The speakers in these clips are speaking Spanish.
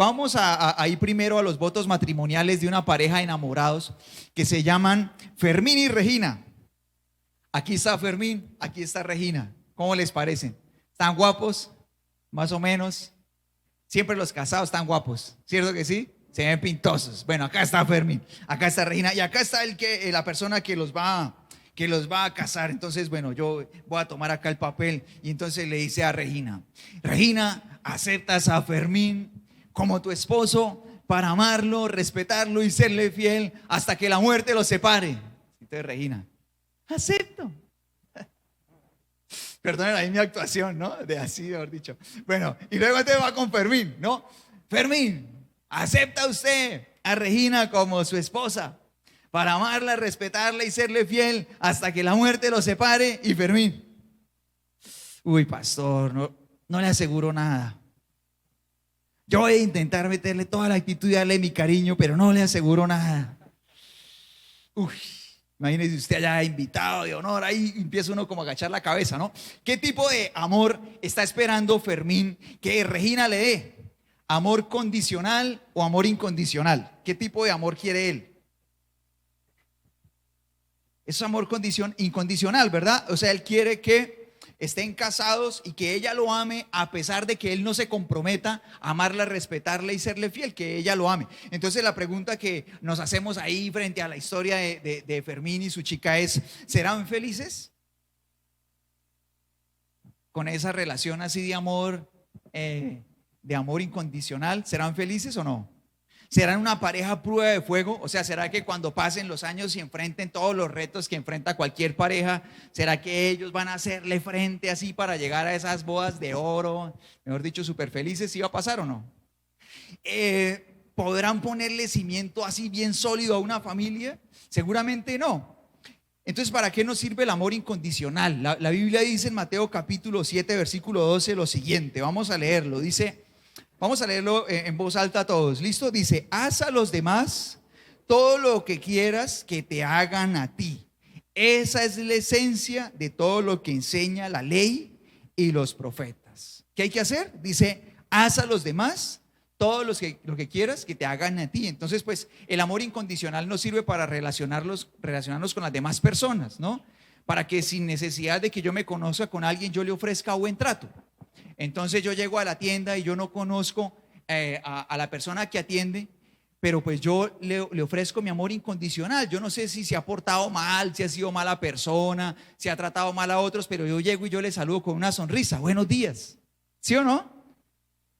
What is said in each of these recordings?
vamos a ir primero a los votos matrimoniales de una pareja de enamorados que se llaman Fermín y Regina. Aquí está Fermín, aquí está Regina. ¿Cómo les parecen? ¿Están guapos? Más o menos. Siempre los casados están guapos, ¿cierto que sí? Se ven pintosos. Bueno, acá está Fermín, acá está Regina y acá está la persona que los va a casar. Entonces, bueno, yo voy a tomar acá el papel y entonces le dice a Regina: Regina, ¿aceptas a Fermín como tu esposo para amarlo, respetarlo y serle fiel hasta que la muerte los separe? Entonces Regina: acepto. Perdonen ahí mi actuación, ¿no? De así, mejor dicho. Bueno, y luego entonces va con Fermín, ¿no? Fermín, ¿acepta usted a Regina como su esposa para amarla, respetarla y serle fiel hasta que la muerte los separe? Y Fermín: uy, pastor, no le aseguro nada. Yo voy a intentar meterle toda la actitud y darle mi cariño, pero no le aseguro nada. Uy, imagínese usted allá invitado de honor, ahí empieza uno como a agachar la cabeza, ¿no? ¿Qué tipo de amor está esperando Fermín que Regina le dé? ¿Amor condicional o amor incondicional? ¿Qué tipo de amor quiere él? Es amor incondicional, ¿verdad? O sea, él quiere que estén casados y que ella lo ame a pesar de que él no se comprometa a amarla, respetarla y serle fiel, que ella lo ame. Entonces la pregunta que nos hacemos ahí frente a la historia de Fermín y su chica es: ¿serán felices con esa relación así de amor incondicional? ¿Serán felices o no? ¿Serán una pareja prueba de fuego? O sea, ¿será que cuando pasen los años y enfrenten todos los retos que enfrenta cualquier pareja, será que ellos van a hacerle frente así para llegar a esas bodas de oro, mejor dicho, súper felices? ¿Sí va a pasar o no? ¿Podrán ponerle cimiento así bien sólido a una familia? Seguramente no. Entonces, ¿para qué nos sirve el amor incondicional? La Biblia dice en Mateo capítulo 7, versículo 12 lo siguiente. Vamos a leerlo. Dice... Vamos a leerlo en voz alta todos. ¿Listo? Dice: haz a los demás todo lo que quieras que te hagan a ti. Esa es la esencia de todo lo que enseña la ley y los profetas. ¿Qué hay que hacer? Dice: haz a los demás todo lo que quieras que te hagan a ti. Entonces, pues, el amor incondicional nos sirve para relacionarnos con las demás personas, ¿no? Para que sin necesidad de que yo me conozca con alguien, yo le ofrezca buen trato. Entonces yo llego a la tienda y yo no conozco a la persona que atiende, pero pues yo le ofrezco mi amor incondicional. Yo no sé si se ha portado mal, si ha sido mala persona, si ha tratado mal a otros, pero yo llego y yo le saludo con una sonrisa: buenos días. ¿Sí o no?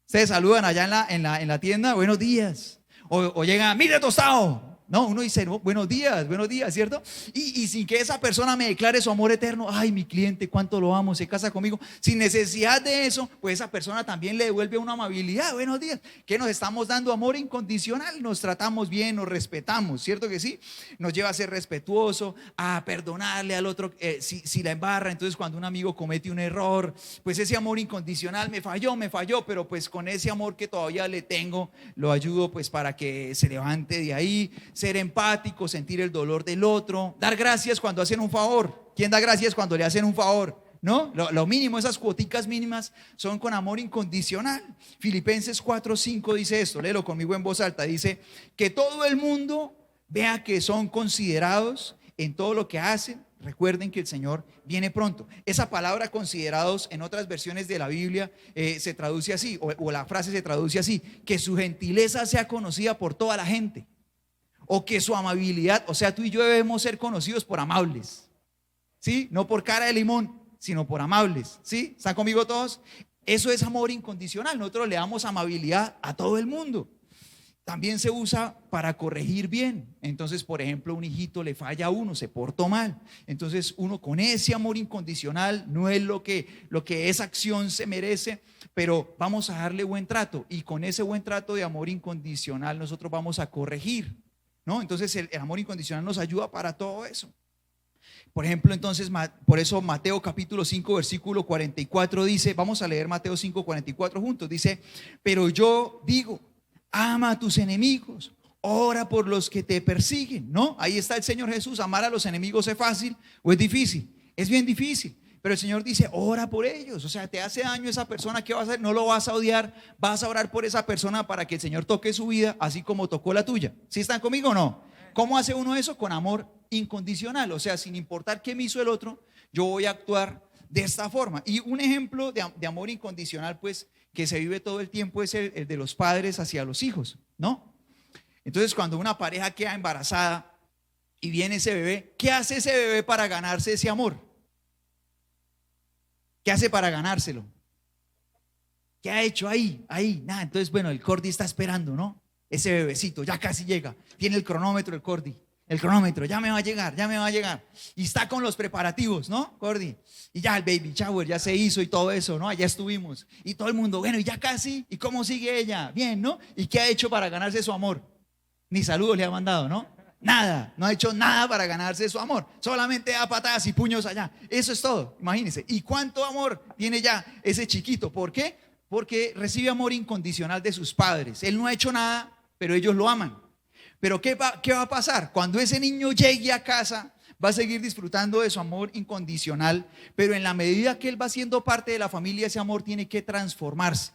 Ustedes saludan allá en la tienda: buenos días. O llegan: mire, tostado. No, uno dice: no, buenos días, ¿cierto? Y sin que esa persona me declare su amor eterno: ay, mi cliente, cuánto lo amo, se casa conmigo. Sin necesidad de eso, pues esa persona también le devuelve una amabilidad: buenos días. ¿Qué nos estamos dando? Amor incondicional. Nos tratamos bien, nos respetamos, ¿cierto que sí? Nos lleva a ser respetuoso, a perdonarle al otro si la embarra. Entonces, cuando un amigo comete un error, pues ese amor incondicional: me falló, pero pues con ese amor que todavía le tengo, lo ayudo pues para que se levante de ahí. Ser empático, sentir el dolor del otro, dar gracias cuando hacen un favor. ¿Quién da gracias cuando le hacen un favor? ¿No? Lo mínimo, esas cuoticas mínimas son con amor incondicional. Filipenses 4:5 dice esto, léelo conmigo en voz alta. Dice: que todo el mundo vea que son considerados en todo lo que hacen. Recuerden que el Señor viene pronto. Esa palabra considerados en otras versiones de la Biblia se traduce así, o la frase se traduce así: que su gentileza sea conocida por toda la gente. O que su amabilidad, o sea, tú y yo debemos ser conocidos por amables, ¿sí? No por cara de limón, sino por amables, ¿sí? ¿Están conmigo todos? Eso es amor incondicional. Nosotros le damos amabilidad a todo el mundo. También se usa para corregir bien. Entonces, por ejemplo, un hijito le falla a uno, se portó mal. Entonces, uno con ese amor incondicional, no es lo que esa acción se merece, pero vamos a darle buen trato. Y con ese buen trato de amor incondicional, nosotros vamos a corregir, ¿no? Entonces el amor incondicional nos ayuda para todo eso. Por ejemplo, entonces, por eso Mateo capítulo 5 versículo 44 dice, vamos a leer Mateo 5, 44 juntos, dice: pero yo digo, ama a tus enemigos, ora por los que te persiguen, ¿no? Ahí está el Señor Jesús. ¿Amar a los enemigos es fácil o es difícil? Es bien difícil. Pero el Señor dice, ora por ellos. O sea, te hace daño esa persona, ¿qué vas a hacer? No lo vas a odiar, vas a orar por esa persona para que el Señor toque su vida, así como tocó la tuya. ¿Sí están conmigo o no? ¿Cómo hace uno eso? Con amor incondicional. O sea, sin importar qué me hizo el otro, yo voy a actuar de esta forma. Y un ejemplo de amor incondicional, pues, que se vive todo el tiempo es el de los padres hacia los hijos, ¿no? Entonces, cuando una pareja queda embarazada y viene ese bebé, ¿qué hace ese bebé para ganarse ese amor? ¿Qué hace para ganárselo? ¿Qué ha hecho ahí? Ahí, nada. Entonces, bueno, el Cordy está esperando, ¿no? Ese bebecito ya casi llega. Tiene el cronómetro el Cordy. El cronómetro, ya me va a llegar, ya me va a llegar. Y está con los preparativos, ¿no, Cordy? Y ya el baby shower ya se hizo y todo eso, ¿no? Allá estuvimos. Y todo el mundo, bueno, y ya casi. ¿Y cómo sigue ella? Bien, ¿no? ¿Y qué ha hecho para ganarse su amor? Ni saludos le ha mandado, ¿no? Nada, no ha hecho nada para ganarse su amor. Solamente da patadas y puños allá. Eso es todo, imagínense. ¿Y cuánto amor tiene ya ese chiquito? ¿Por qué? Porque recibe amor incondicional de sus padres. Él no ha hecho nada, pero ellos lo aman. Pero ¿qué va a pasar? Cuando ese niño llegue a casa, va a seguir disfrutando de su amor incondicional, pero en la medida que él va siendo parte de la familia, ese amor tiene que transformarse.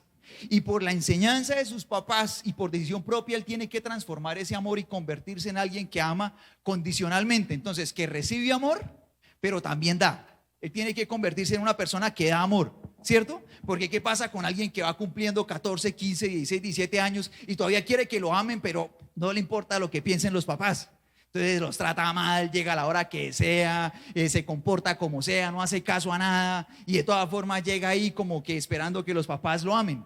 Y por la enseñanza de sus papás y por decisión propia, él tiene que transformar ese amor y convertirse en alguien que ama condicionalmente. Entonces, que recibe amor, pero también da. Él tiene que convertirse en una persona que da amor, ¿cierto? Porque ¿qué pasa con alguien que va cumpliendo 14, 15, 16, 17 años y todavía quiere que lo amen, pero no le importa lo que piensen los papás? Entonces los trata mal, llega a la hora que sea, se comporta como sea, no hace caso a nada y de todas formas llega ahí como que esperando que los papás lo amen.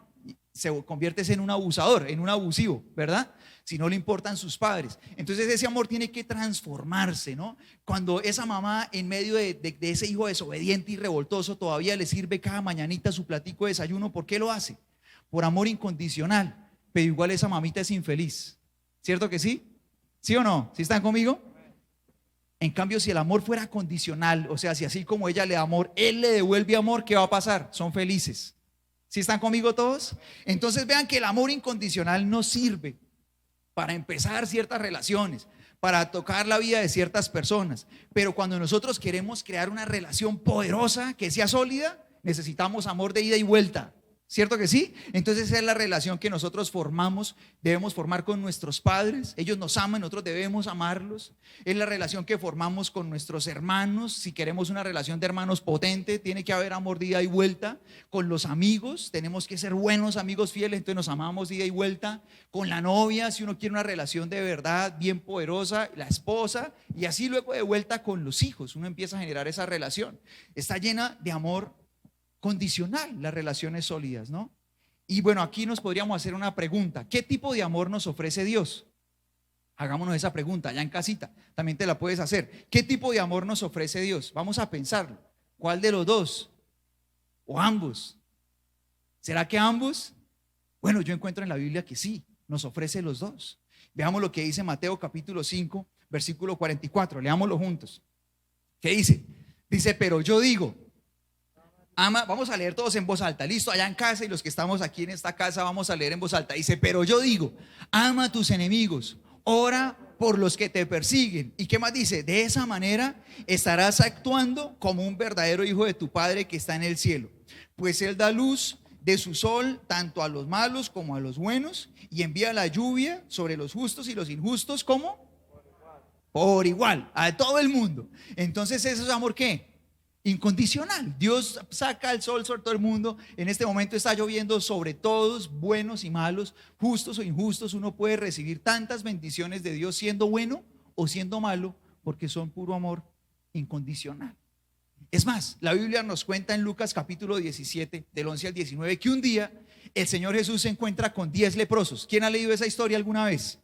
Se convierte en un abusador, en un abusivo, ¿verdad? Si no le importan sus padres. Entonces ese amor tiene que transformarse, ¿no? Cuando esa mamá en medio de ese hijo desobediente y revoltoso todavía le sirve cada mañanita su platico de desayuno, ¿por qué lo hace? Por amor incondicional, pero igual esa mamita es infeliz, ¿cierto que sí? ¿Sí o no? ¿Sí están conmigo? En cambio, si el amor fuera condicional, o sea, si así como ella le da amor, él le devuelve amor, ¿qué va a pasar? Son felices. ¿Sí están conmigo todos? Entonces vean que el amor incondicional no sirve para empezar ciertas relaciones, para tocar la vida de ciertas personas. Pero cuando nosotros queremos crear una relación poderosa, que sea sólida, necesitamos amor de ida y vuelta. ¿Cierto que sí? Entonces esa es la relación que nosotros formamos, debemos formar con nuestros padres. Ellos nos aman, nosotros debemos amarlos. Es la relación que formamos con nuestros hermanos. Si queremos una relación de hermanos potente, tiene que haber amor de ida y vuelta. Con los amigos, tenemos que ser buenos amigos fieles, entonces nos amamos de ida y vuelta. Con la novia, si uno quiere una relación de verdad, bien poderosa, la esposa, y así luego de vuelta con los hijos, uno empieza a generar esa relación. Está llena de amor condicional, las relaciones sólidas, ¿no? Y bueno, aquí nos podríamos hacer una pregunta: ¿qué tipo de amor nos ofrece Dios? Hagámonos esa pregunta allá en casita, también te la puedes hacer. ¿Qué tipo de amor nos ofrece Dios? Vamos a pensarlo. ¿Cuál de los dos? ¿O ambos? ¿Será que ambos? Bueno, yo encuentro en la Biblia que sí, nos ofrece los dos. Veamos lo que dice Mateo capítulo 5, versículo 44, leámoslo juntos. ¿Qué dice? Dice, pero yo digo, ama, vamos a leer todos en voz alta, listo, allá en casa y los que estamos aquí en esta casa vamos a leer en voz alta. Dice, pero yo digo, ama a tus enemigos, ora por los que te persiguen. ¿Y qué más dice? De esa manera estarás actuando como un verdadero hijo de tu Padre que está en el cielo, pues Él da luz de su sol tanto a los malos como a los buenos y envía la lluvia sobre los justos y los injustos. ¿Cómo? Por igual, a todo el mundo. Entonces eso es amor, ¿qué? Incondicional. Dios saca el sol sobre todo el mundo. En este momento está lloviendo sobre todos, buenos y malos, justos o injustos. Uno puede recibir tantas bendiciones de Dios siendo bueno o siendo malo, porque son puro amor incondicional. Es más, la Biblia nos cuenta en Lucas capítulo 17, del 11 al 19, que un día el Señor Jesús se encuentra con 10 leprosos. ¿Quién ha leído esa historia alguna vez?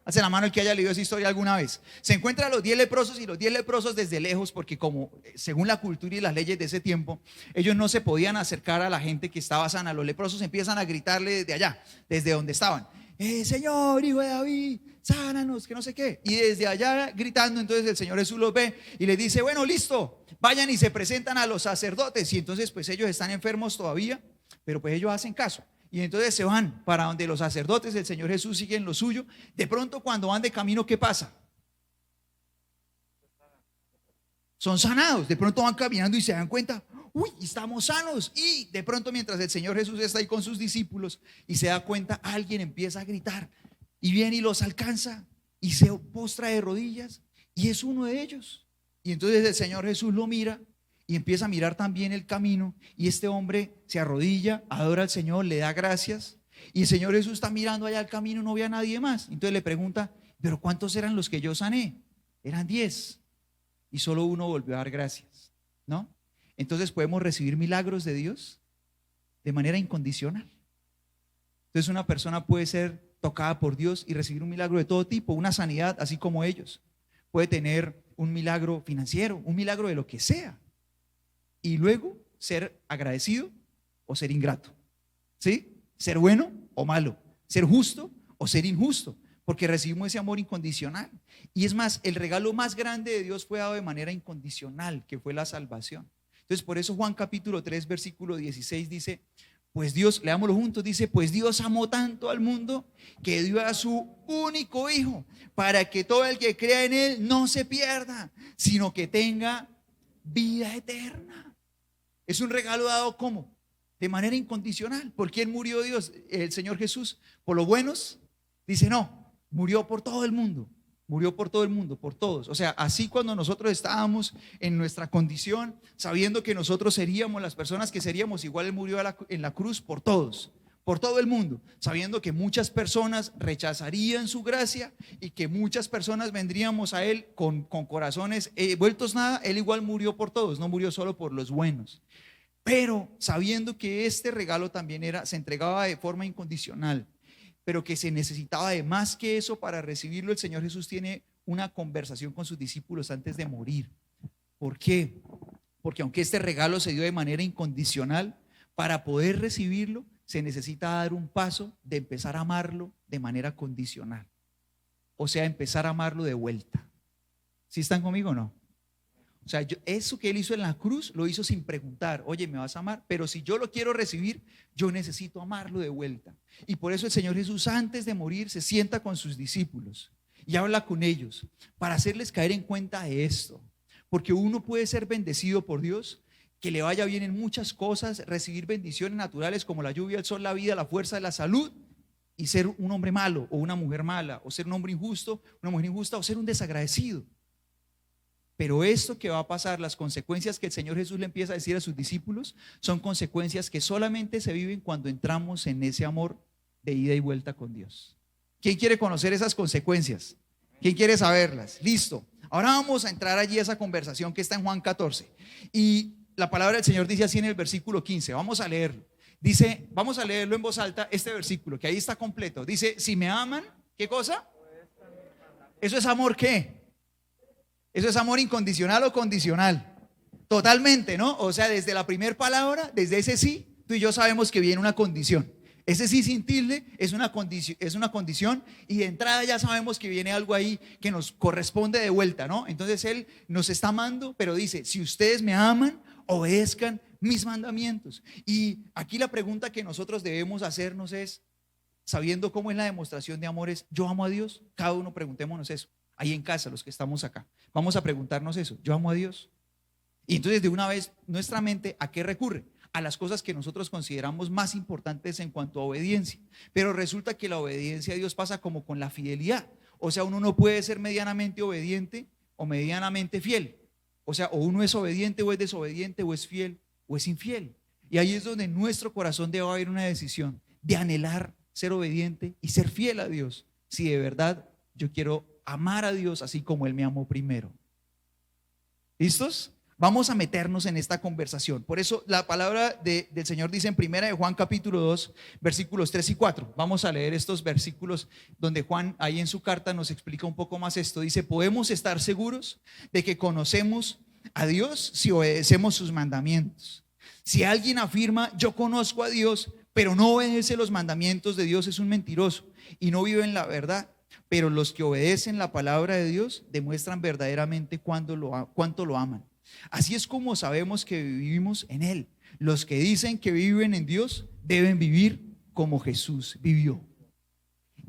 Hace la mano el que haya leído esa historia alguna vez. Se encuentra a los 10 leprosos y los 10 leprosos desde lejos, porque como según la cultura y las leyes de ese tiempo, ellos no se podían acercar a la gente que estaba sana. Los leprosos empiezan a gritarle desde allá, desde donde estaban: Señor, hijo de David, sánanos, que no sé qué. Y desde allá gritando, entonces el Señor Jesús los ve y les dice, bueno, listo, vayan y se presentan a los sacerdotes. Y entonces pues ellos están enfermos todavía, pero pues ellos hacen caso. Y entonces se van para donde los sacerdotes. El Señor Jesús sigue en lo suyo. De pronto cuando van de camino, ¿qué pasa? Son sanados. De pronto van caminando y se dan cuenta, uy, estamos sanos. Y de pronto, mientras el Señor Jesús está ahí con sus discípulos y se da cuenta, alguien empieza a gritar y viene y los alcanza y se postra de rodillas y es uno de ellos. Y entonces el Señor Jesús lo mira y empieza a mirar también el camino, y este hombre se arrodilla, adora al Señor, le da gracias, y el Señor Jesús está mirando allá al camino, no ve a nadie más. Entonces le pregunta, pero ¿cuántos eran los que yo sané? Eran 10 y solo uno volvió a dar gracias, ¿no? Entonces podemos recibir milagros de Dios de manera incondicional. Entonces una persona puede ser tocada por Dios y recibir un milagro de todo tipo, una sanidad así como ellos. Puede tener un milagro financiero, un milagro de lo que sea, y luego ser agradecido o ser ingrato, ¿sí? Ser bueno o malo, ser justo o ser injusto, porque recibimos ese amor incondicional. Y es más, el regalo más grande de Dios fue dado de manera incondicional, que fue la salvación. Entonces por eso Juan capítulo 3 versículo 16 dice, pues Dios, leámoslo juntos, dice, pues Dios amó tanto al mundo que dio a su único hijo, para que todo el que crea en él no se pierda, sino que tenga vida eterna. Es un regalo dado ¿cómo? De manera incondicional. ¿Por quién murió Dios, el Señor Jesús? ¿Por los buenos? Dice no, murió por todo el mundo. Murió por todo el mundo, por todos. O sea, así cuando nosotros estábamos en nuestra condición, sabiendo que nosotros seríamos las personas que seríamos, igual Él murió en la cruz por todos, por todo el mundo, sabiendo que muchas personas rechazarían su gracia y que muchas personas vendríamos a Él con corazones vueltos nada. Él igual murió por todos, no murió solo por los buenos. Pero sabiendo que este regalo también se entregaba de forma incondicional, pero que se necesitaba de más que eso para recibirlo, el Señor Jesús tiene una conversación con sus discípulos antes de morir. ¿Por qué? Porque aunque este regalo se dio de manera incondicional, para poder recibirlo se necesita dar un paso de empezar a amarlo de manera condicional. O sea, empezar a amarlo de vuelta. ¿Sí están conmigo o no? O sea, eso que Él hizo en la cruz lo hizo sin preguntar, oye, ¿me vas a amar? Pero si yo lo quiero recibir, yo necesito amarlo de vuelta. Y por eso el Señor Jesús, antes de morir, se sienta con sus discípulos y habla con ellos para hacerles caer en cuenta de esto. Porque uno puede ser bendecido por Dios, que le vaya bien en muchas cosas, recibir bendiciones naturales como la lluvia, el sol, la vida, la fuerza, la salud, y ser un hombre malo o una mujer mala, o ser un hombre injusto, una mujer injusta, o ser un desagradecido. Pero esto que va a pasar, las consecuencias que el Señor Jesús le empieza a decir a sus discípulos, son consecuencias que solamente se viven cuando entramos en ese amor de ida y vuelta con Dios. ¿Quién quiere conocer esas consecuencias? ¿Quién quiere saberlas? Listo. Ahora vamos a entrar allí a esa conversación que está en Juan 14. Y la palabra del Señor dice así en el versículo 15. Vamos a leerlo. Dice, vamos a leerlo en voz alta, este versículo, que ahí está completo. Dice, si me aman, ¿qué cosa? ¿Eso es amor qué? ¿Eso es amor incondicional o condicional? Totalmente, ¿no? O sea, desde la primera palabra, desde ese sí, tú y yo sabemos que viene una condición. Ese sí sin tilde es una condición, y de entrada ya sabemos que viene algo ahí que nos corresponde de vuelta, ¿no? Entonces Él nos está amando, pero dice, si ustedes me aman, obedezcan mis mandamientos. Y aquí la pregunta que nosotros debemos hacernos es, sabiendo cómo es la demostración de amor, es, ¿yo amo a Dios? Cada uno preguntémonos eso. Ahí en casa, los que estamos acá, vamos a preguntarnos eso, ¿yo amo a Dios? Y entonces de una vez nuestra mente, ¿a qué recurre? A las cosas que nosotros consideramos más importantes en cuanto a obediencia. Pero resulta que la obediencia a Dios pasa como con la fidelidad. O sea, uno no puede ser medianamente obediente o medianamente fiel. O sea, o uno es obediente o es desobediente, o es fiel o es infiel. Y ahí es donde en nuestro corazón debe haber una decisión de anhelar ser obediente y ser fiel a Dios, si de verdad yo quiero amar a Dios así como Él me amó primero. ¿Listos? Vamos a meternos en esta conversación. Por eso la palabra del Señor dice en primera de Juan capítulo 2 versículos 3 y 4. Vamos a leer estos versículos donde Juan ahí en su carta nos explica un poco más esto. Dice, podemos estar seguros de que conocemos a Dios si obedecemos sus mandamientos. Si alguien afirma, yo conozco a Dios, pero no obedece los mandamientos de Dios, es un mentiroso y no vive en la verdad. Pero los que obedecen la palabra de Dios demuestran verdaderamente cuánto lo aman. Así es como sabemos que vivimos en Él. Los que dicen que viven en Dios deben vivir como Jesús vivió.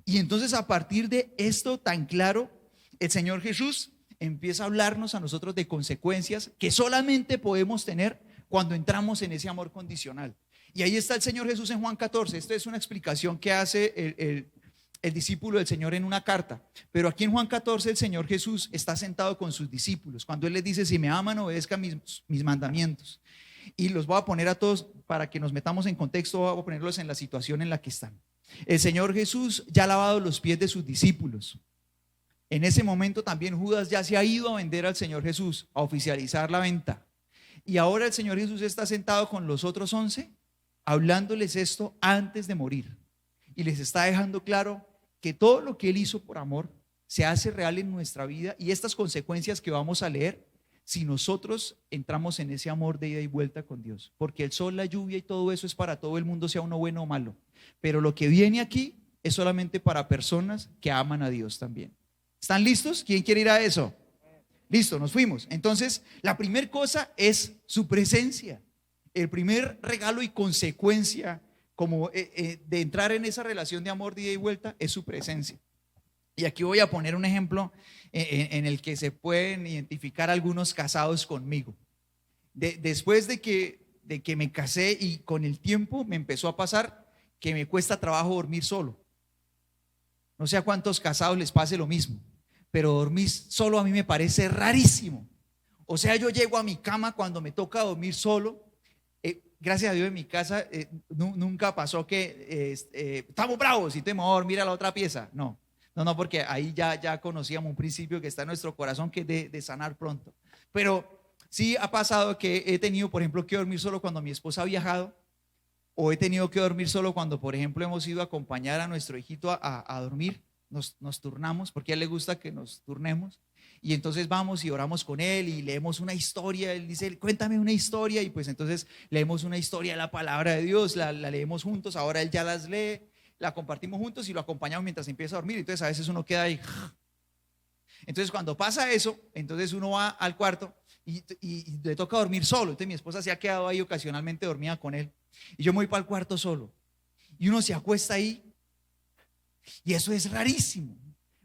Y entonces, a partir de esto tan claro, el Señor Jesús empieza a hablarnos a nosotros de consecuencias que solamente podemos tener cuando entramos en ese amor condicional. Y ahí está el Señor Jesús en Juan 14. Esto es una explicación que hace el discípulo del Señor en una carta. Pero aquí en Juan 14 el Señor Jesús está sentado con sus discípulos. Cuando Él les dice, si me aman, obedezcan mis mandamientos. Y los voy a poner a todos para que nos metamos en contexto, voy a ponerlos en la situación en la que están. El Señor Jesús ya ha lavado los pies de sus discípulos. En ese momento también Judas ya se ha ido a vender al Señor Jesús, a oficializar la venta. Y ahora el Señor Jesús está sentado con los otros 11, hablándoles esto antes de morir. Y les está dejando claro que todo lo que Él hizo por amor se hace real en nuestra vida, y estas consecuencias que vamos a leer, si nosotros entramos en ese amor de ida y vuelta con Dios. Porque el sol, la lluvia y todo eso es para todo el mundo, sea uno bueno o malo. Pero lo que viene aquí es solamente para personas que aman a Dios también. ¿Están listos? ¿Quién quiere ir a eso? Listo, nos fuimos. Entonces, la primera cosa es su presencia. El primer regalo y consecuencia como de entrar en esa relación de amor de ida y vuelta es su presencia. Y aquí voy a poner un ejemplo en el que se pueden identificar algunos casados conmigo. Después de que me casé, y con el tiempo me empezó a pasar que me cuesta trabajo dormir solo. No sé a cuántos casados les pase lo mismo, pero dormir solo a mí me parece rarísimo. O sea, yo llego a mi cama cuando me toca dormir solo. Gracias a Dios en mi casa nunca pasó que estamos bravos y te me voy a dormir a la otra pieza. No, porque ahí ya conocíamos un principio que está en nuestro corazón, que es de sanar pronto. Pero sí ha pasado que he tenido, por ejemplo, que dormir solo cuando mi esposa ha viajado, o he tenido que dormir solo cuando, por ejemplo, hemos ido a acompañar a nuestro hijito a dormir. Nos turnamos, porque a él le gusta que nos turnemos. Y entonces vamos y oramos con él y leemos una historia. Él dice, cuéntame una historia. Y pues entonces leemos una historia de la palabra de Dios, la leemos juntos. Ahora él ya las lee, la compartimos juntos y lo acompañamos mientras empieza a dormir. Entonces a veces uno queda ahí. Entonces cuando pasa eso, entonces uno va al cuarto y le toca dormir solo. Entonces mi esposa se ha quedado ahí ocasionalmente dormida con él. Y yo me voy para el cuarto solo. Y uno se acuesta ahí. Y eso es rarísimo.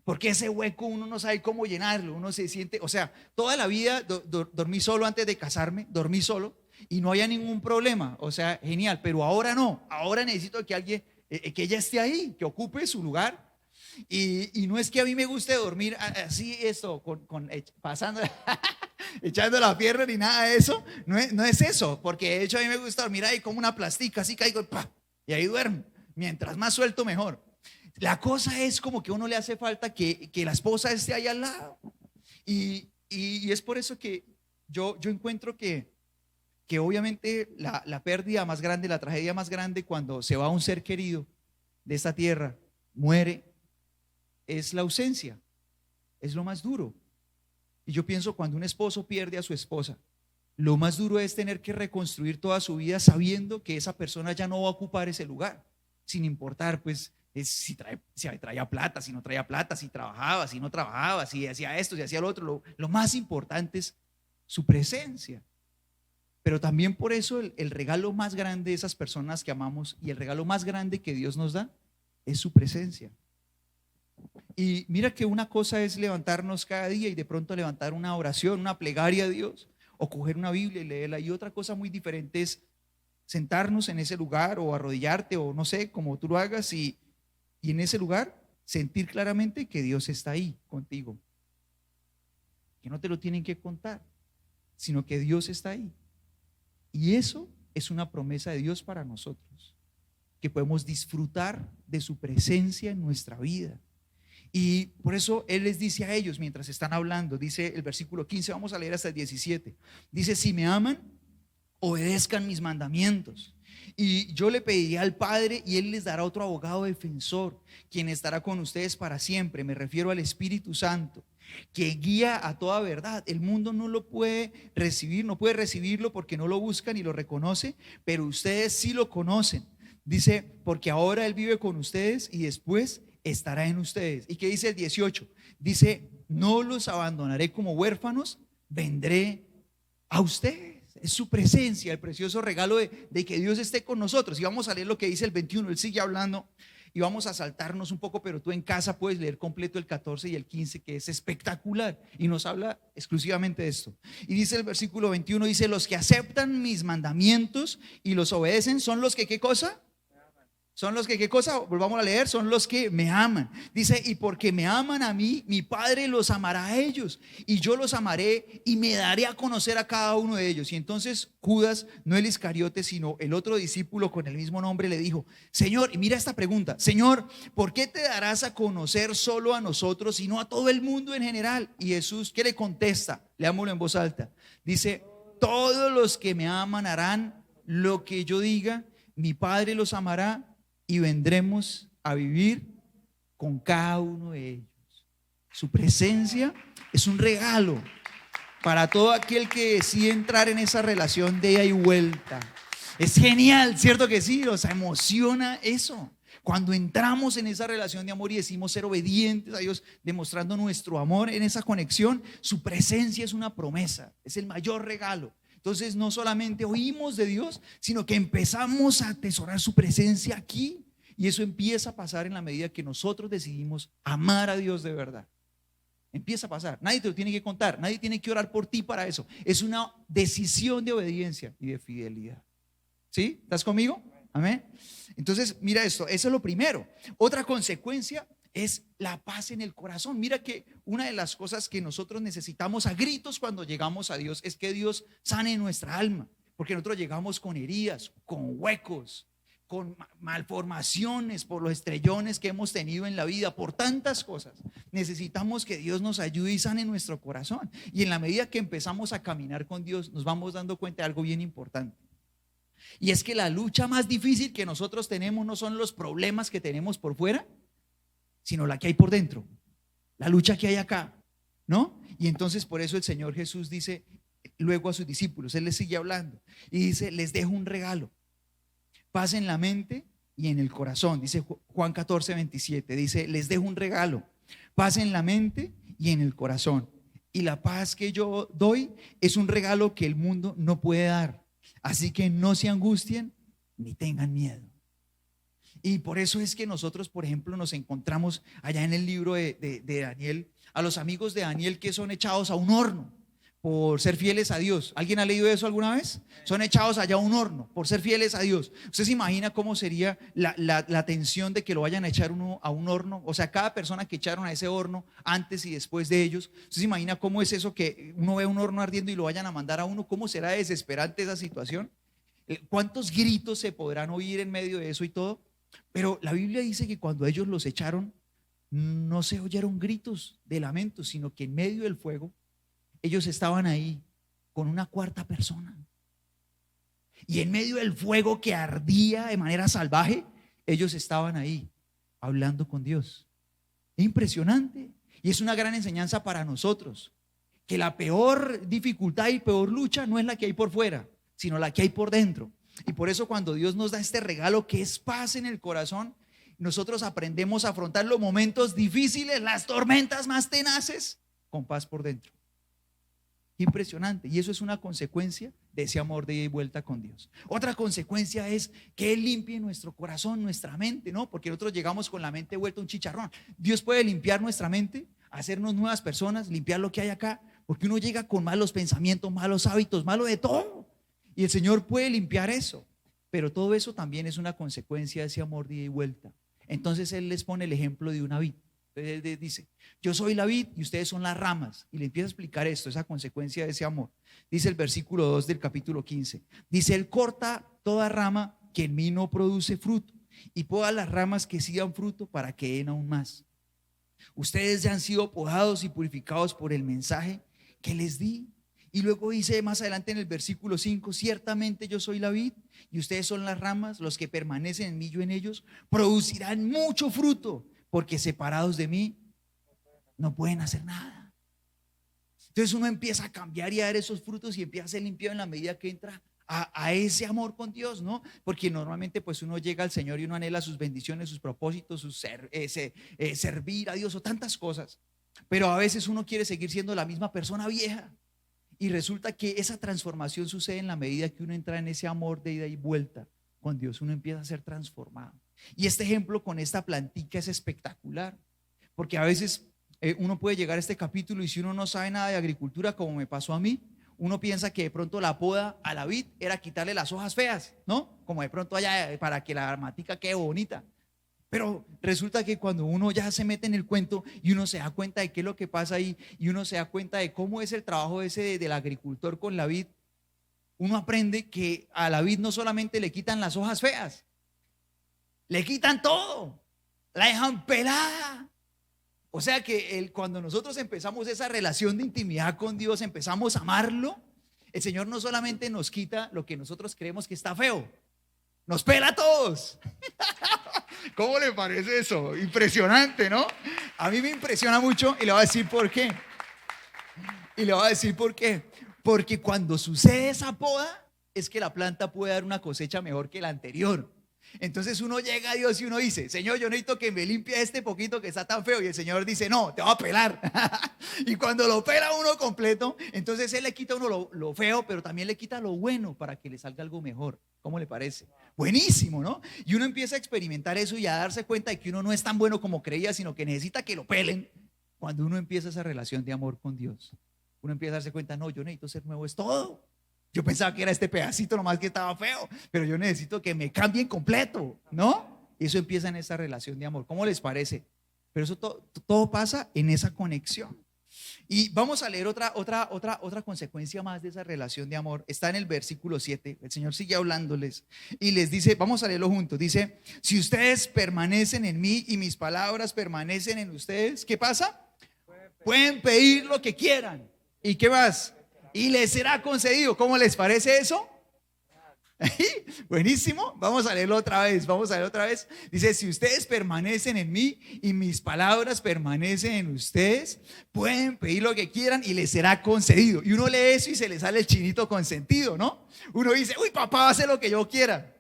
Porque ese hueco uno no sabe cómo llenarlo. Uno se siente, o sea, toda la vida dormí solo antes de casarme. Dormí solo y no había ningún problema. O sea, genial. Pero ahora no. Ahora necesito que alguien, que ella esté ahí, que ocupe su lugar. Y no es que a mí me guste dormir así, esto, pasando, echando la pierna ni nada de eso. No es eso, porque de hecho a mí me gusta dormir ahí como una plastica, así caigo y ahí duermo. Mientras más suelto, mejor. La cosa es como que a uno le hace falta que la esposa esté ahí al lado. Y es por eso que yo encuentro que obviamente la pérdida más grande, la tragedia más grande cuando se va un ser querido de esta tierra, muere, es la ausencia. Es lo más duro. Y yo pienso, cuando un esposo pierde a su esposa, lo más duro es tener que reconstruir toda su vida sabiendo que esa persona ya no va a ocupar ese lugar, sin importar pues si traía plata, si no traía plata, si trabajaba, si no trabajaba, si hacía esto, si hacía lo otro. Lo más importante es su presencia. Pero también por eso el regalo más grande de esas personas que amamos, y el regalo más grande que Dios nos da, es su presencia. Y mira que una cosa es levantarnos cada día y de pronto levantar una oración, una plegaria a Dios, o coger una Biblia y leerla, y otra cosa muy diferente es sentarnos en ese lugar, o arrodillarte, o no sé, como tú lo hagas, y en ese lugar sentir claramente que Dios está ahí contigo, que no te lo tienen que contar, sino que Dios está ahí. Y eso es una promesa de Dios para nosotros, que podemos disfrutar de su presencia en nuestra vida. Y por eso Él les dice a ellos mientras están hablando, dice el versículo 15, vamos a leer hasta el 17, dice: si me aman, obedezcan mis mandamientos. Y yo le pediré al Padre y Él les dará otro abogado defensor, quien estará con ustedes para siempre. Me refiero al Espíritu Santo, que guía a toda verdad. El mundo no lo puede recibir, no puede recibirlo porque no lo busca ni lo reconoce, pero ustedes sí lo conocen. Dice, porque ahora Él vive con ustedes y después estará en ustedes. ¿Y qué dice el 18? Dice: no los abandonaré como huérfanos, vendré a ustedes. Es su presencia, el precioso regalo de que Dios esté con nosotros. Y vamos a leer lo que dice el 21. Él sigue hablando y vamos a saltarnos un poco, pero tú en casa puedes leer completo el 14 y el 15, que es espectacular y nos habla exclusivamente de esto. Y dice el versículo 21, dice: los que aceptan mis mandamientos y los obedecen son los que, ¿qué cosa? Son los que, ¿qué cosa? Volvamos a leer, son los que me aman. Dice: y porque me aman a mí, mi Padre los amará a ellos, y yo los amaré y me daré a conocer a cada uno de ellos. Y entonces Judas, no el Iscariote, sino el otro discípulo con el mismo nombre, le dijo: Señor, y mira esta pregunta: Señor, ¿por qué te darás a conocer solo a nosotros y no a todo el mundo en general? Y Jesús, ¿qué le contesta? Leámoslo en voz alta. Dice: todos los que me aman harán lo que yo diga, mi Padre los amará y vendremos a vivir con cada uno de ellos. Su presencia es un regalo para todo aquel que decide entrar en esa relación de ida y vuelta. Es genial, ¿cierto que sí? Nos emociona eso. Cuando entramos en esa relación de amor y decimos ser obedientes a Dios, demostrando nuestro amor en esa conexión, su presencia es una promesa, es el mayor regalo. Entonces no solamente oímos de Dios, sino que empezamos a atesorar su presencia aquí. Y eso empieza a pasar en la medida que nosotros decidimos amar a Dios de verdad. Empieza a pasar. Nadie te lo tiene que contar, nadie tiene que orar por ti para eso. Es una decisión de obediencia y de fidelidad. ¿Sí? ¿Estás conmigo? Amén. Entonces mira esto, eso es lo primero. Otra consecuencia es la paz en el corazón. Mira que una de las cosas que nosotros necesitamos a gritos cuando llegamos a Dios es que Dios sane nuestra alma, porque nosotros llegamos con heridas, con huecos, con malformaciones por los estrellones que hemos tenido en la vida, por tantas cosas. Necesitamos que Dios nos ayude y sane nuestro corazón. Y en la medida que empezamos a caminar con Dios, nos vamos dando cuenta de algo bien importante. Y es que la lucha más difícil que nosotros tenemos no son los problemas que tenemos por fuera, sino la que hay por dentro, la lucha que hay acá, ¿no? Y entonces por eso el Señor Jesús dice luego a sus discípulos, Él les sigue hablando y dice: les dejo un regalo, paz en la mente y en el corazón. Dice Juan 14, 27, dice: les dejo un regalo, paz en la mente y en el corazón. Y la paz que yo doy es un regalo que el mundo no puede dar. Así que no se angustien ni tengan miedo. Y por eso es que nosotros, por ejemplo, nos encontramos allá en el libro de Daniel, a los amigos de Daniel que son echados a un horno por ser fieles a Dios. ¿Alguien ha leído eso alguna vez? Son echados allá a un horno por ser fieles a Dios. ¿Usted se imagina cómo sería la tensión de que lo vayan a echar uno a un horno? O sea, cada persona que echaron a ese horno antes y después de ellos. ¿Usted se imagina cómo es eso que uno ve un horno ardiendo y lo vayan a mandar a uno? ¿Cómo será desesperante esa situación? ¿Cuántos gritos se podrán oír en medio de eso y todo? Pero la Biblia dice que cuando ellos los echaron, no se oyeron gritos de lamento, sino que en medio del fuego ellos estaban ahí con una cuarta persona. Y en medio del fuego que ardía de manera salvaje, ellos estaban ahí hablando con Dios. Es impresionante. Y es una gran enseñanza para nosotros, que la peor dificultad y peor lucha no es la que hay por fuera, sino la que hay por dentro. Y por eso cuando Dios nos da este regalo que es paz en el corazón, nosotros aprendemos a afrontar los momentos difíciles, las tormentas más tenaces, con paz por dentro. Impresionante. Y eso es una consecuencia de ese amor de ida y vuelta con Dios. Otra consecuencia es que Él limpie nuestro corazón, nuestra mente, ¿no? Porque nosotros llegamos con la mente vuelta un chicharrón. Dios puede limpiar nuestra mente, hacernos nuevas personas, limpiar lo que hay acá, porque uno llega con malos pensamientos, malos hábitos, malo de todo. Y el Señor puede limpiar eso, pero todo eso también es una consecuencia de ese amor de ida y vuelta. Entonces Él les pone el ejemplo de una vid. Entonces Él dice: yo soy la vid y ustedes son las ramas. Y le empieza a explicar esto, esa consecuencia de ese amor. Dice el versículo 2 del capítulo 15. Dice: Él corta toda rama que en mí no produce fruto y poda las ramas que sí dan fruto para que den aún más. Ustedes ya han sido podados y purificados por el mensaje que les di. Y luego dice más adelante en el versículo 5: ciertamente yo soy la vid y ustedes son las ramas, los que permanecen en mí, yo en ellos, producirán mucho fruto, porque separados de mí no pueden hacer nada. Entonces uno empieza a cambiar y a dar esos frutos y empieza a ser limpiado en la medida que entra a ese amor con Dios, ¿no? Porque normalmente pues uno llega al Señor y uno anhela sus bendiciones, sus propósitos, servir a Dios o tantas cosas, pero a veces uno quiere seguir siendo la misma persona vieja. Y resulta que esa transformación sucede en la medida que uno entra en ese amor de ida y vuelta con Dios. Uno empieza a ser transformado. Y este ejemplo con esta plantica es espectacular, porque a veces uno puede llegar a este capítulo y si uno no sabe nada de agricultura, como me pasó a mí, uno piensa que de pronto la poda a la vid era quitarle las hojas feas, ¿no? Como de pronto allá para que la matica quede bonita. Pero resulta que cuando uno ya se mete en el cuento y uno se da cuenta de qué es lo que pasa ahí y uno se da cuenta de cómo es el trabajo ese del agricultor con la vid, uno aprende que a la vid no solamente le quitan las hojas feas, le quitan todo, la dejan pelada. O sea que cuando nosotros empezamos esa relación de intimidad con Dios, empezamos a amarlo, el Señor no solamente nos quita lo que nosotros creemos que está feo, nos pela a todos. ¿Cómo le parece eso? Impresionante, ¿no? A mí me impresiona mucho y le voy a decir por qué. Y le voy a decir por qué. Porque cuando sucede esa poda, es que la planta puede dar una cosecha mejor que la anterior. Entonces uno llega a Dios y uno dice: Señor, yo necesito que me limpie este poquito que está tan feo. Y el Señor dice: no, te va a pelar. Y cuando lo pela uno completo, entonces Él le quita a uno lo feo, pero también le quita lo bueno para que le salga algo mejor. ¿Cómo le parece? Buenísimo, ¿no? Y uno empieza a experimentar eso y a darse cuenta de que uno no es tan bueno como creía, sino que necesita que lo pelen. Cuando uno empieza esa relación de amor con Dios, uno empieza a darse cuenta: no, yo necesito ser nuevo, es todo. Yo pensaba que era este pedacito nomás que estaba feo, pero yo necesito que me cambien completo, ¿no? Y eso empieza en esa relación de amor. ¿Cómo les parece? Pero eso todo pasa en esa conexión. Y vamos a leer otra consecuencia más de esa relación de amor. Está en el versículo 7. El Señor sigue hablándoles y les dice, vamos a leerlo juntos. Dice: si ustedes permanecen en mí y mis palabras permanecen en ustedes, ¿qué pasa? Pueden pedir lo que quieran. ¿Y qué más? Y les será concedido. ¿Cómo les parece eso? Buenísimo. Vamos a leerlo otra vez. Dice: si ustedes permanecen en mí y mis palabras permanecen en ustedes, pueden pedir lo que quieran y les será concedido. Y uno lee eso y se le sale el chinito consentido, ¿no? Uno dice: uy, papá va a hacer lo que yo quiera.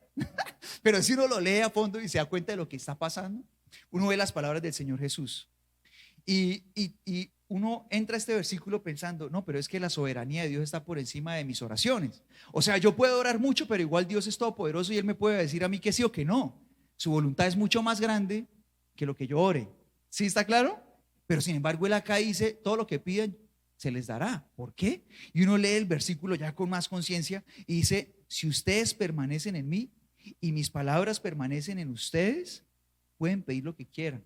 Pero si uno lo lee a fondo y se da cuenta de lo que está pasando, uno ve las palabras del Señor Jesús. Y uno entra a este versículo pensando: no, pero es que la soberanía de Dios está por encima de mis oraciones. O sea, yo puedo orar mucho, pero igual Dios es todopoderoso y Él me puede decir a mí que sí o que no. Su voluntad es mucho más grande que lo que yo ore. ¿Sí está claro? Pero sin embargo Él acá dice: todo lo que pidan se les dará. ¿Por qué? Y uno lee el versículo ya con más conciencia y dice: si ustedes permanecen en mí y mis palabras permanecen en ustedes, pueden pedir lo que quieran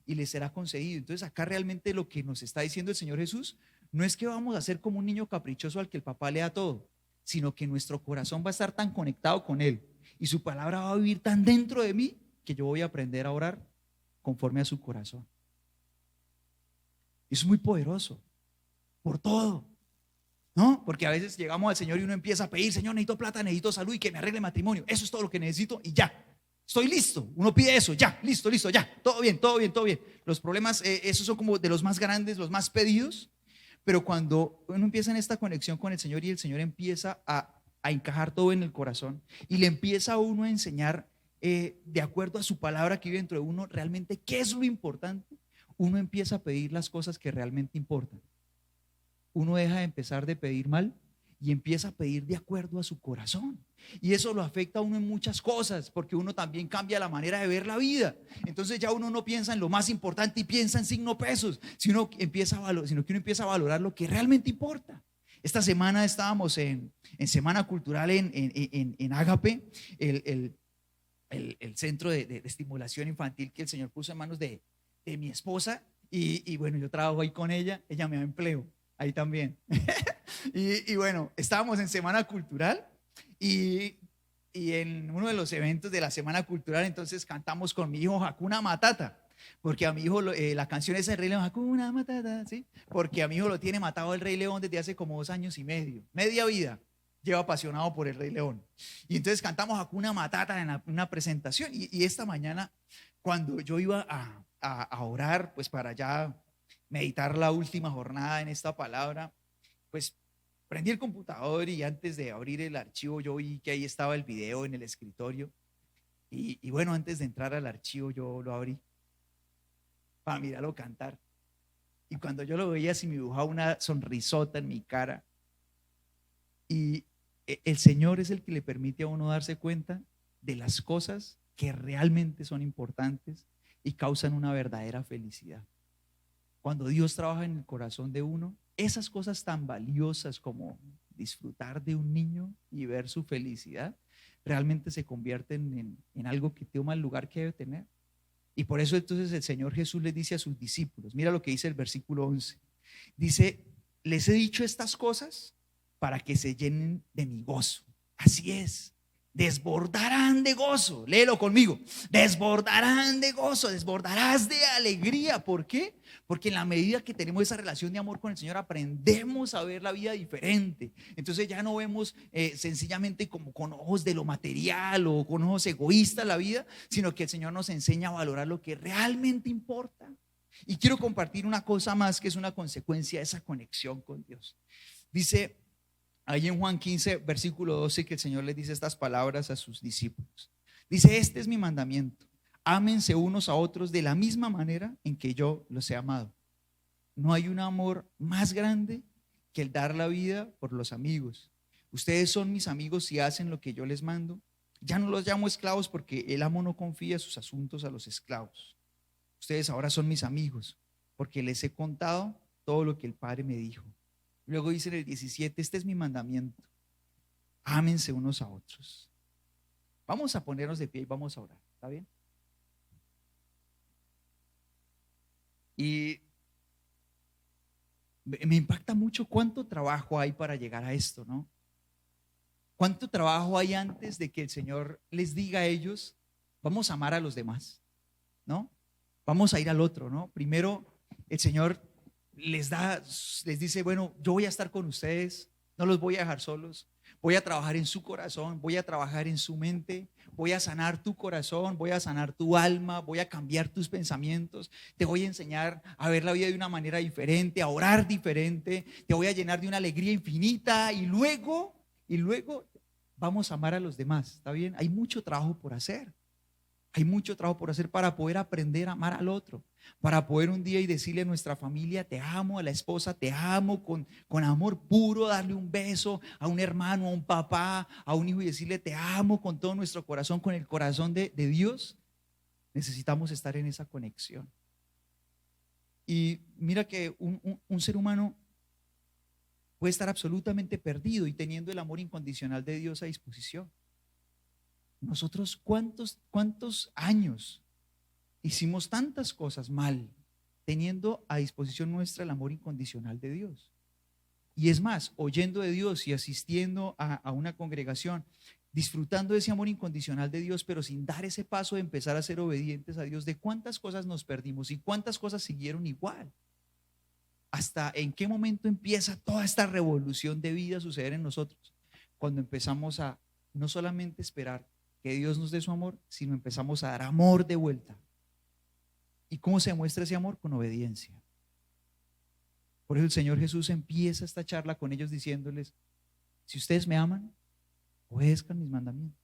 y les será concedido. Entonces acá realmente lo que nos está diciendo el Señor Jesús no es que vamos a ser como un niño caprichoso al que el papá le da todo, sino que nuestro corazón va a estar tan conectado con Él y su palabra va a vivir tan dentro de mí que yo voy a aprender a orar conforme a su corazón. Es muy poderoso por todo, ¿no? Porque a veces llegamos al Señor y uno empieza a pedir: Señor, necesito plata, necesito salud y que me arregle matrimonio. Eso es todo lo que necesito y ya. Estoy listo. Uno pide eso, ya, listo, ya. Todo bien. Los problemas, esos son como de los más grandes, los más pedidos. Pero cuando uno empieza en esta conexión con el Señor y el Señor empieza a encajar todo en el corazón y le empieza a uno a enseñar de acuerdo a su palabra que vive dentro de uno, realmente qué es lo importante, uno empieza a pedir las cosas que realmente importan. Uno deja de empezar de pedir mal y empieza a pedir de acuerdo a su corazón. Y eso lo afecta a uno en muchas cosas, porque uno también cambia la manera de ver la vida. Entonces ya uno no piensa en lo más importante y piensa en signo pesos, sino que uno empieza a valorar lo que realmente importa. Esta semana estábamos en Semana Cultural en Ágape, el centro de estimulación infantil que el Señor puso en manos de mi esposa. Y bueno, yo trabajo ahí con ella me da empleo ahí también. Y bueno, estábamos en Semana Cultural y en uno de los eventos de la Semana Cultural, entonces cantamos con mi hijo Hakuna Matata, porque a mi hijo la canción es el Rey León, Hakuna Matata, ¿sí? Porque a mi hijo lo tiene matado el Rey León desde hace como 2 años y medio, media vida lleva apasionado por el Rey León. Y entonces cantamos Hakuna Matata en una presentación y esta mañana cuando yo iba a orar, pues para ya meditar la última jornada en esta palabra, pues prendí el computador y antes de abrir el archivo yo vi que ahí estaba el video en el escritorio y bueno, antes de entrar al archivo yo lo abrí para mirarlo cantar y cuando yo lo veía se me dibujaba una sonrisota en mi cara y el Señor es el que le permite a uno darse cuenta de las cosas que realmente son importantes y causan una verdadera felicidad. Cuando Dios trabaja en el corazón de uno, esas cosas tan valiosas como disfrutar de un niño y ver su felicidad, realmente se convierten en algo que toma el lugar que debe tener. Y por eso entonces el Señor Jesús les dice a sus discípulos, mira lo que dice el versículo 11, dice, les he dicho estas cosas para que se llenen de mi gozo. Así es, desbordarán de gozo, léelo conmigo, desbordarán de gozo, desbordarás de alegría. ¿Por qué? Porque en la medida que tenemos esa relación de amor con el Señor, aprendemos a ver la vida diferente. Entonces ya no vemos sencillamente como con ojos de lo material o con ojos egoístas la vida, sino que el Señor nos enseña a valorar lo que realmente importa. Y quiero compartir una cosa más que es una consecuencia de esa conexión con Dios. Dice ahí en Juan 15, versículo 12, que el Señor les dice estas palabras a sus discípulos. Dice, este es mi mandamiento, ámense unos a otros de la misma manera en que yo los he amado. No hay un amor más grande que el dar la vida por los amigos. Ustedes son mis amigos si hacen lo que yo les mando. Ya no los llamo esclavos porque el amo no confía sus asuntos a los esclavos. Ustedes ahora son mis amigos porque les he contado todo lo que el Padre me dijo. Luego dice en el 17, este es mi mandamiento, ámense unos a otros. Vamos a ponernos de pie y vamos a orar, ¿está bien? Y me impacta mucho cuánto trabajo hay para llegar a esto, ¿no? Cuánto trabajo hay antes de que el Señor les diga a ellos, vamos a amar a los demás, ¿no? Vamos a ir al otro, ¿no? Primero el Señor les dice, bueno, yo voy a estar con ustedes, no los voy a dejar solos, voy a trabajar en su corazón, voy a trabajar en su mente, voy a sanar tu corazón, voy a sanar tu alma, voy a cambiar tus pensamientos, te voy a enseñar a ver la vida de una manera diferente, a orar diferente, te voy a llenar de una alegría infinita y luego vamos a amar a los demás, ¿está bien? Hay mucho trabajo por hacer. Hay mucho trabajo por hacer para poder aprender a amar al otro, para poder un día y decirle a nuestra familia, te amo, a la esposa, te amo, con amor puro, darle un beso a un hermano, a un papá, a un hijo y decirle, te amo con todo nuestro corazón, con el corazón de Dios. Necesitamos estar en esa conexión. Y mira que un ser humano puede estar absolutamente perdido y teniendo el amor incondicional de Dios a disposición. Nosotros cuántos años hicimos tantas cosas mal, teniendo a disposición nuestra el amor incondicional de Dios. Y es más, oyendo de Dios y asistiendo a una congregación, disfrutando de ese amor incondicional de Dios, pero sin dar ese paso de empezar a ser obedientes a Dios, de cuántas cosas nos perdimos y cuántas cosas siguieron igual. Hasta en qué momento empieza toda esta revolución de vida a suceder en nosotros, cuando empezamos a no solamente esperar que Dios nos dé su amor, sino empezamos a dar amor de vuelta. ¿Y cómo se muestra ese amor? Con obediencia. Por eso el Señor Jesús empieza esta charla con ellos diciéndoles, si ustedes me aman, obedezcan mis mandamientos.